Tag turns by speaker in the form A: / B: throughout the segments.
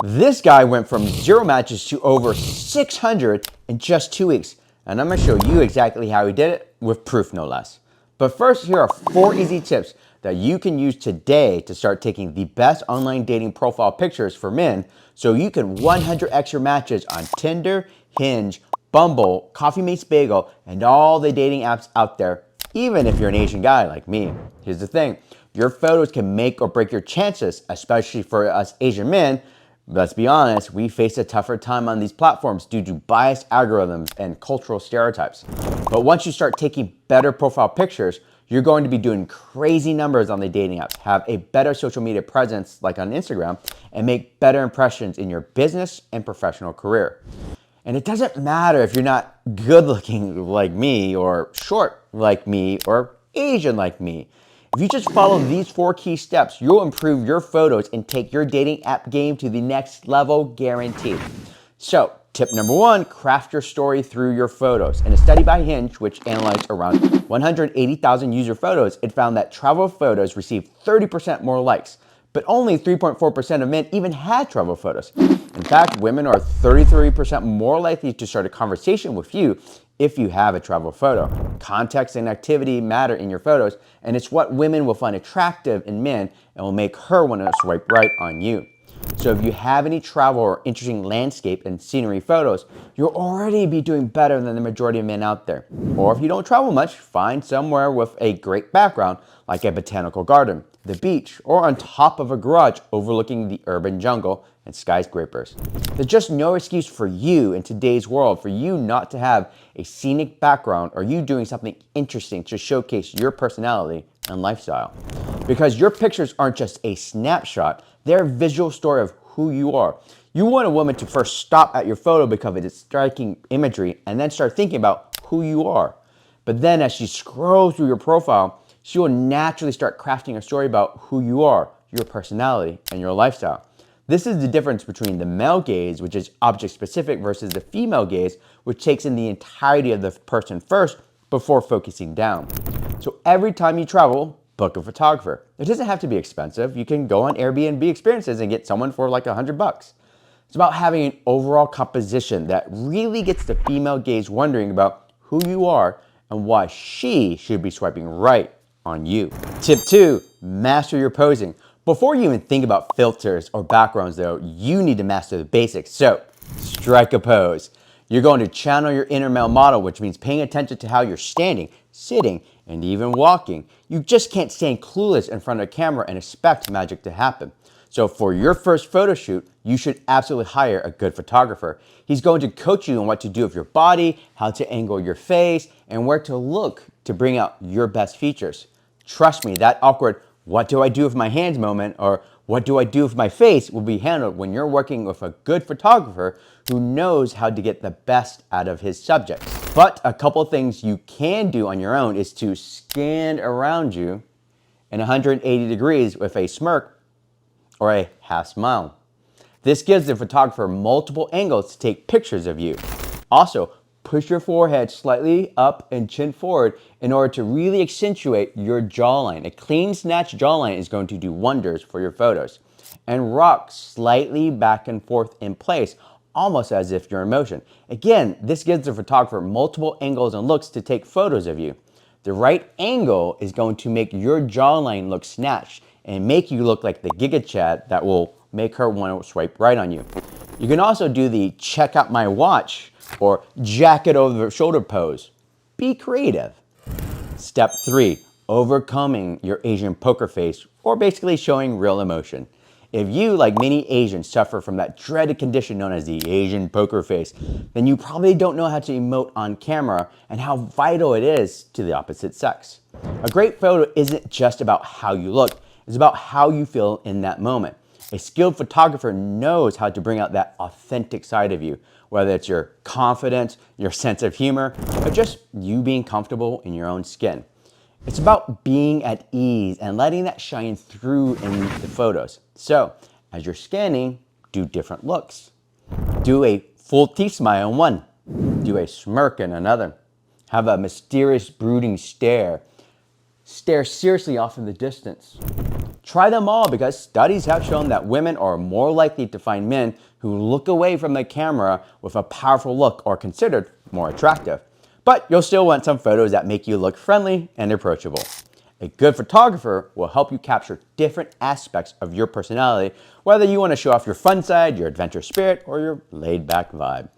A: This guy went from 0 matches to over 600 in just 2 weeks. And I'm gonna show you exactly how he did it with proof no less. But first, here are 4 easy tips that you can use today to start taking the best online dating profile pictures for men so you can 100x your matches on Tinder, Hinge, Bumble, Coffee Meets Bagel, and all the dating apps out there, even if you're an Asian guy like me. Here's the thing, your photos can make or break your chances, especially for us Asian men. Let's be honest, we face a tougher time on these platforms due to biased algorithms and cultural stereotypes. But once you start taking better profile pictures, you're going to be doing crazy numbers on the dating apps, have a better social media presence like on Instagram, and make better impressions in your business and professional career. And it doesn't matter if you're not good looking like me, or short like me, or Asian like me. If you just follow these 4 key steps, you'll improve your photos and take your dating app game to the next level, guaranteed. So, tip number 1, craft your story through your photos. In a study by Hinge, which analyzed around 180,000 user photos, it found that travel photos received 30% more likes, but only 3.4% of men even had travel photos. In fact, women are 33% more likely to start a conversation with you if you have a travel photo. Context and activity matter in your photos, and it's what women will find attractive in men and will make her want to swipe right on you. So if you have any travel or interesting landscape and scenery photos, you'll already be doing better than the majority of men out there. Or if you don't travel much, find somewhere with a great background, like a botanical garden, the beach, or on top of a garage overlooking the urban jungle and skyscrapers. There's just no excuse for you in today's world for you not to have a scenic background or you doing something interesting to showcase your personality and lifestyle. Because your pictures aren't just a snapshot, they're a visual story of who you are. You want a woman to first stop at your photo because of its striking imagery and then start thinking about who you are. But then as she scrolls through your profile, she will naturally start crafting a story about who you are, your personality, and your lifestyle. This is the difference between the male gaze, which is object specific, versus the female gaze, which takes in the entirety of the person first before focusing down. So every time you travel, book a photographer. It doesn't have to be expensive. You can go on Airbnb experiences and get someone for like $100. It's about having an overall composition that really gets the female gaze wondering about who you are and why she should be swiping right on you. Tip 2, master your posing. Before you even think about filters or backgrounds though, you need to master the basics. So, strike a pose. You're going to channel your inner male model, which means paying attention to how you're standing, sitting, and even walking. You just can't stand clueless in front of a camera and expect magic to happen. So for your first photo shoot, you should absolutely hire a good photographer. He's going to coach you on what to do with your body, how to angle your face, and where to look to bring out your best features. Trust me, that awkward, what do I do with my hands moment, or what do I do with my face will be handled when you're working with a good photographer who knows how to get the best out of his subjects. But a couple things you can do on your own is to scan around you in 180 degrees with a smirk or a half smile. This gives the photographer multiple angles to take pictures of you. Also, push your forehead slightly up and chin forward in order to really accentuate your jawline. A clean, snatched jawline is going to do wonders for your photos. And rock slightly back and forth in place, almost as if you're in motion. Again, this gives the photographer multiple angles and looks to take photos of you. The right angle is going to make your jawline look snatched and make you look like the Giga Chad that will make her want to swipe right on you. You can also do the check out my watch or jacket over the shoulder pose. Be creative. Step 3, overcoming your Asian poker face, or basically showing real emotion. If you, like many Asians, suffer from that dreaded condition known as the Asian poker face, then you probably don't know how to emote on camera and how vital it is to the opposite sex. A great photo isn't just about how you look, it's about how you feel in that moment. A skilled photographer knows how to bring out that authentic side of you, whether it's your confidence, your sense of humor, or just you being comfortable in your own skin. It's about being at ease and letting that shine through in the photos. So, as you're scanning, do different looks. Do a full teeth smile in one. Do a smirk in another. Have a mysterious brooding stare. Stare seriously off in the distance. Try them all because studies have shown that women are more likely to find men who look away from the camera with a powerful look or considered more attractive. But you'll still want some photos that make you look friendly and approachable. A good photographer will help you capture different aspects of your personality, whether you want to show off your fun side, your adventure spirit, or your laid-back vibe.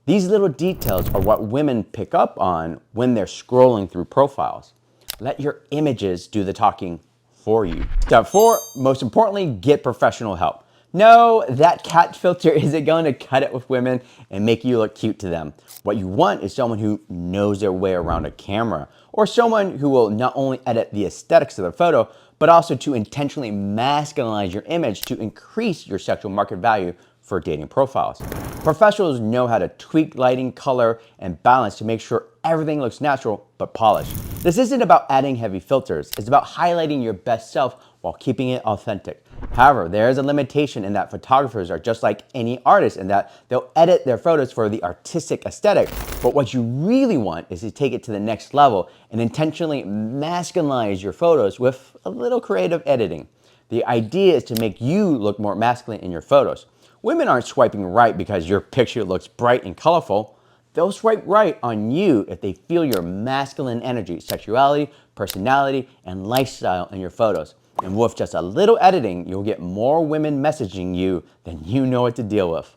A: These little details are what women pick up on when they're scrolling through profiles. Let your images do the talking for you. Step 4, most importantly, get professional help. No, that cat filter isn't going to cut it with women and make you look cute to them. What you want is someone who knows their way around a camera, or someone who will not only edit the aesthetics of the photo, but also to intentionally masculinize your image to increase your sexual market value for dating profiles. Professionals know how to tweak lighting, color, and balance to make sure everything looks natural but polished. This isn't about adding heavy filters, it's about highlighting your best self while keeping it authentic. However, there is a limitation in that photographers are just like any artist in that they'll edit their photos for the artistic aesthetic, but what you really want is to take it to the next level and intentionally masculinize your photos with a little creative editing. The idea is to make you look more masculine in your photos. Women aren't swiping right because your picture looks bright and colorful. They'll swipe right on you if they feel your masculine energy, sexuality, personality, and lifestyle in your photos. And with just a little editing, you'll get more women messaging you than you know what to deal with.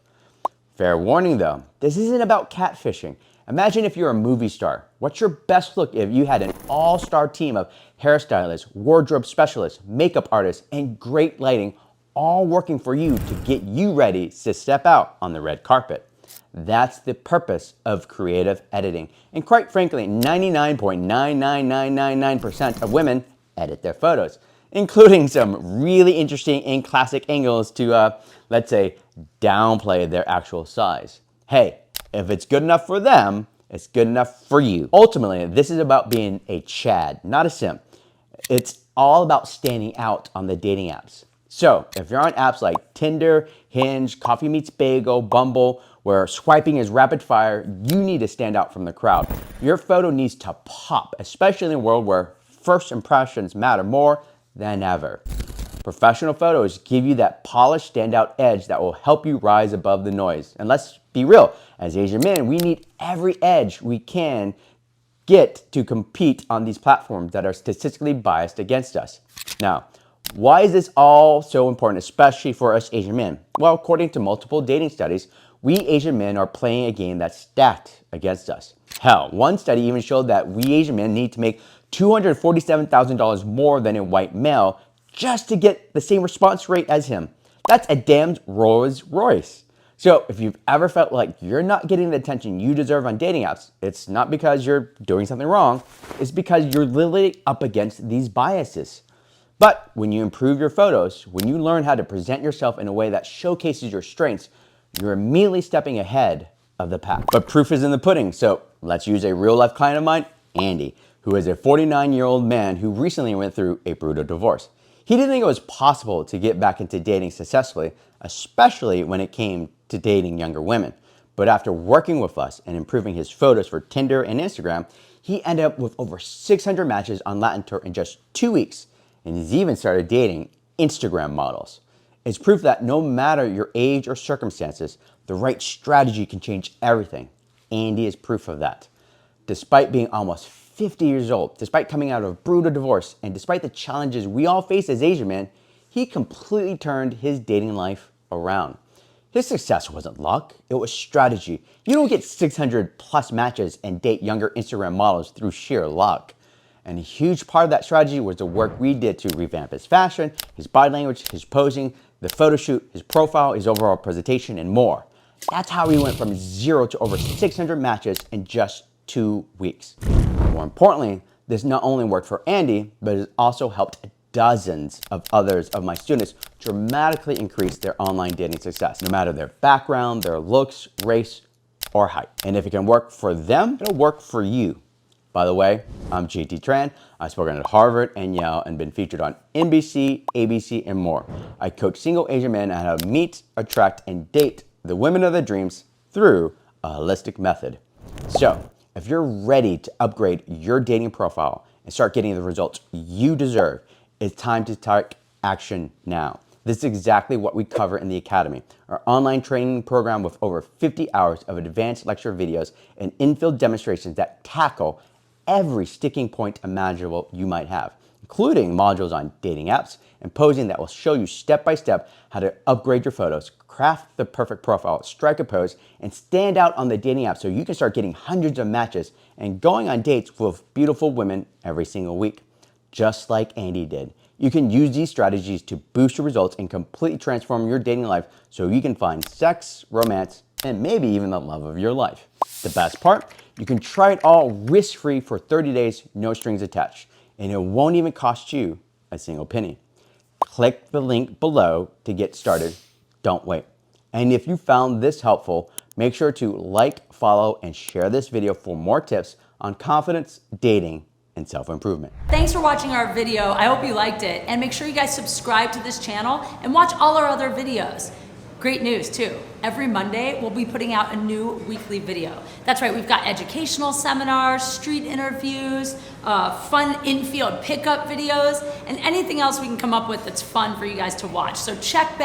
A: Fair warning though, this isn't about catfishing. Imagine if you're a movie star. What's your best look if you had an all-star team of hairstylists, wardrobe specialists, makeup artists, and great lighting all working for you to get you ready to step out on the red carpet? That's the purpose of creative editing. And quite frankly, 99.99999% of women edit their photos, including some really interesting and classic angles to, let's say, downplay their actual size. Hey, if it's good enough for them, it's good enough for you. Ultimately, this is about being a Chad, not a simp. It's all about standing out on the dating apps. So, if you're on apps like Tinder, Hinge, Coffee Meets Bagel, Bumble, where swiping is rapid fire, you need to stand out from the crowd. Your photo needs to pop, especially in a world where first impressions matter more than ever. Professional photos give you that polished standout edge that will help you rise above the noise. And let's be real, as Asian men, we need every edge we can get to compete on these platforms that are statistically biased against us. Now, why is this all so important, especially for us Asian men? Well, according to multiple dating studies, we Asian men are playing a game that's stacked against us. Hell, one study even showed that we Asian men need to make $247,000 more than a white male just to get the same response rate as him. That's a damned Rolls Royce. So if you've ever felt like you're not getting the attention you deserve on dating apps, it's not because you're doing something wrong, it's because you're literally up against these biases. But when you improve your photos, when you learn how to present yourself in a way that showcases your strengths, you're immediately stepping ahead of the pack. But proof is in the pudding, so let's use a real-life client of mine, Andy, who is a 49-year-old man who recently went through a brutal divorce. He didn't think it was possible to get back into dating successfully, especially when it came to dating younger women. But after working with us and improving his photos for Tinder and Instagram, he ended up with over 600 matches on Latin Tour in just 2 weeks. And he's even started dating Instagram models. It's proof that no matter your age or circumstances, the right strategy can change everything. Andy is proof of that. Despite being almost 50 years old, despite coming out of a brutal divorce, and despite the challenges we all face as Asian men, he completely turned his dating life around. His success wasn't luck, it was strategy. You don't get 600 plus matches and date younger Instagram models through sheer luck. And a huge part of that strategy was the work we did to revamp his fashion, his body language, his posing, the photo shoot, his profile, his overall presentation, and more. That's how he went from 0 to over 600 matches in just 2 weeks. More importantly, this not only worked for Andy, but it also helped dozens of others of my students dramatically increase their online dating success, no matter their background, their looks, race, or height. And if it can work for them, it'll work for you. By the way, I'm JT Tran. I've spoken at Harvard and Yale and been featured on NBC, ABC, and more. I coach single Asian men on how to meet, attract, and date the women of their dreams through a holistic method. So, if you're ready to upgrade your dating profile and start getting the results you deserve, it's time to take action now. This is exactly what we cover in the Academy, our online training program with over 50 hours of advanced lecture videos and in-field demonstrations that tackle every sticking point imaginable you might have, including modules on dating apps and posing that will show you step-by-step how to upgrade your photos, craft the perfect profile, strike a pose, and stand out on the dating app so you can start getting hundreds of matches and going on dates with beautiful women every single week, just like Andy did. You can use these strategies to boost your results and completely transform your dating life so you can find sex, romance, and maybe even the love of your life. The best part? You can try it all risk-free for 30 days, no strings attached, and it won't even cost you a single penny. Click the link below to get started. Don't wait. And if you found this helpful, make sure to like, follow, and share this video for more tips on confidence, dating, and self-improvement.
B: Thanks for watching our video. I hope you liked it. And make sure you guys subscribe to this channel and watch all our other videos. Great news too. Every Monday, we'll be putting out a new weekly video. That's right, we've got educational seminars, street interviews, fun in-field pickup videos, and anything else we can come up with that's fun for you guys to watch. So check back.